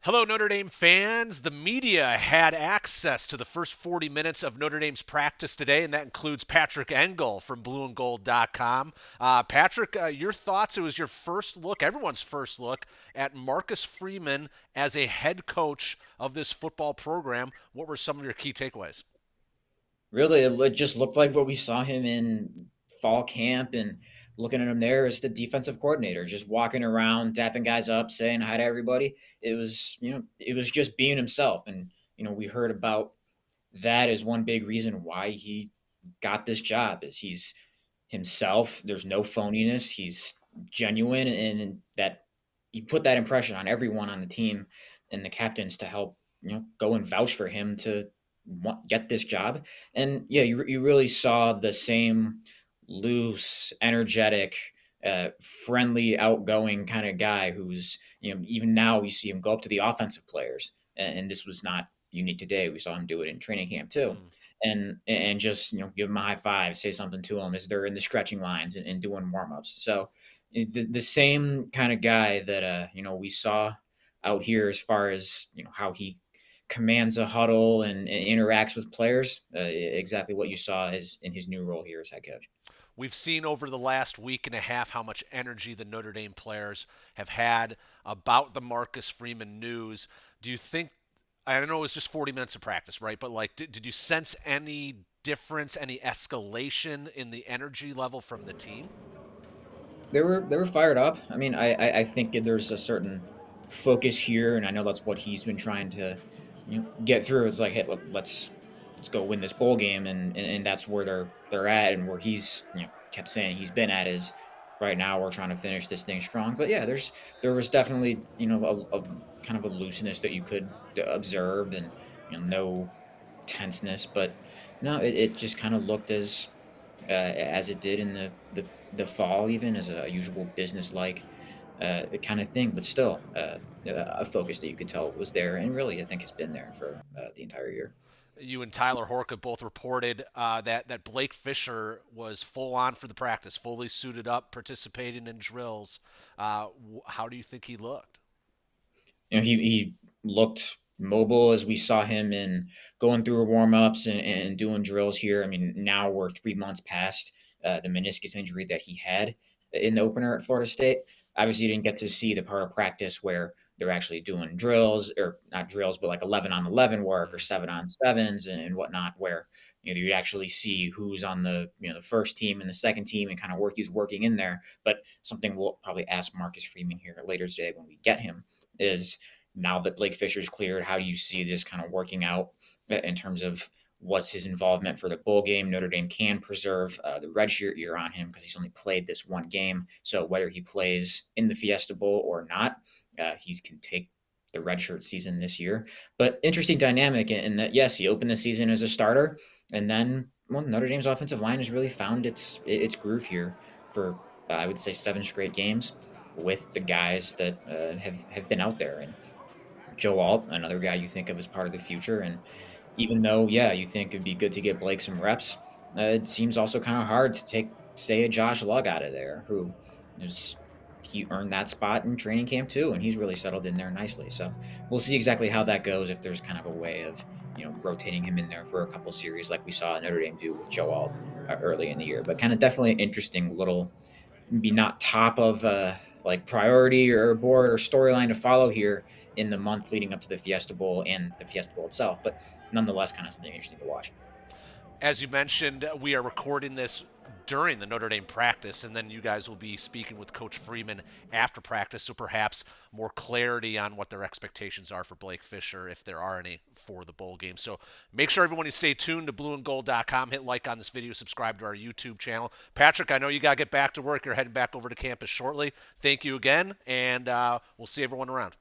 Hello, Notre Dame fans. The media had access to the first 40 minutes of Notre Dame's practice today, and that includes Patrick Engel from blueandgold.com. Patrick, your thoughts? It was your first look, everyone's first look, at Marcus Freeman as a head coach of this football program. What were some of your key takeaways? Really, it just looked like what we saw him in fall camp, and looking at him there as the defensive coordinator, just walking around, tapping guys up, saying hi to everybody. It was just being himself. And, we heard about that as one big reason why he got this job is he's himself. There's no phoniness. He's genuine, and that he put that impression on everyone on the team and the captains to help go and vouch for him to get this job. And yeah, you really saw the same loose, energetic, friendly, outgoing kind of guy who's even now we see him go up to the offensive players, and this was not unique today. We saw him do it in training camp too, Mm. and just give them a high five, say something to them as they're in the stretching lines and doing warm ups. So the same kind of guy that we saw out here as far as how he commands a huddle and interacts with players. Exactly what you saw is in his new role here as head coach. We've seen over the last week and a half how much energy the Notre Dame players have had about the Marcus Freeman news. Do you think, I know it was just 40 minutes of practice, right? But like, did you sense any difference, any escalation in the energy level from the team? They were fired up. I mean, I think there's a certain focus here, and I know that's what he's been trying to get through. It's like, hey, let's go win this bowl game, and that's where they're at, and where he's kept saying he's been at is right now we're trying to finish this thing strong. But yeah, there was definitely a kind of a looseness that you could observe, and no tenseness, but no, it just kind of looked as it did in the fall, even as a usual business like kind of thing, but still a focus that you could tell was there, and really I think has been there for the entire year. You and Tyler Horka both reported that Blake Fisher was full on for the practice, fully suited up, participating in drills. How do you think he looked? He looked mobile as we saw him in going through warm ups and doing drills here. I mean, now we're 3 months past the meniscus injury that he had in the opener at Florida State. Obviously, you didn't get to see the part of practice where they're actually doing drills, or not drills, but like 11 on 11 work or 7 on 7s and whatnot, where you actually see who's on the first team and the second team and kind of work he's working in there. But something we'll probably ask Marcus Freeman here later today when we get him is, now that Blake Fisher's cleared, how do you see this kind of working out in terms of what's his involvement for the bowl game? Notre Dame can preserve the redshirt year on him because he's only played this one game. So whether he plays in the Fiesta Bowl or not, he can take the redshirt season this year. But interesting dynamic in that, yes, he opened the season as a starter, and then Notre Dame's offensive line has really found its groove here for I would say 7 straight games with the guys that have been out there. And Joe Alt, another guy you think of as part of the future. And even though, yeah, you think it'd be good to get Blake some reps, it seems also kind of hard to take, say, a Josh Lugg out of there, who is he earned that spot in training camp too, and he's really settled in there nicely. So we'll see exactly how that goes, if there's kind of a way of rotating him in there for a couple series like we saw Notre Dame do with Joe Alt early in the year. But kind of definitely an interesting little, maybe not top of like priority or board or storyline to follow here in the month leading up to the Fiesta Bowl and the Fiesta Bowl itself, but nonetheless, kind of something interesting to watch. As you mentioned, we are recording this during the Notre Dame practice, and then you guys will be speaking with Coach Freeman after practice, so perhaps more clarity on what their expectations are for Blake Fisher, if there are any, for the bowl game. So make sure everyone you stay tuned to blueandgold.com. Hit like on this video, subscribe to our YouTube channel. Patrick, I know you got to get back to work. You're heading back over to campus shortly. Thank you again, and we'll see everyone around.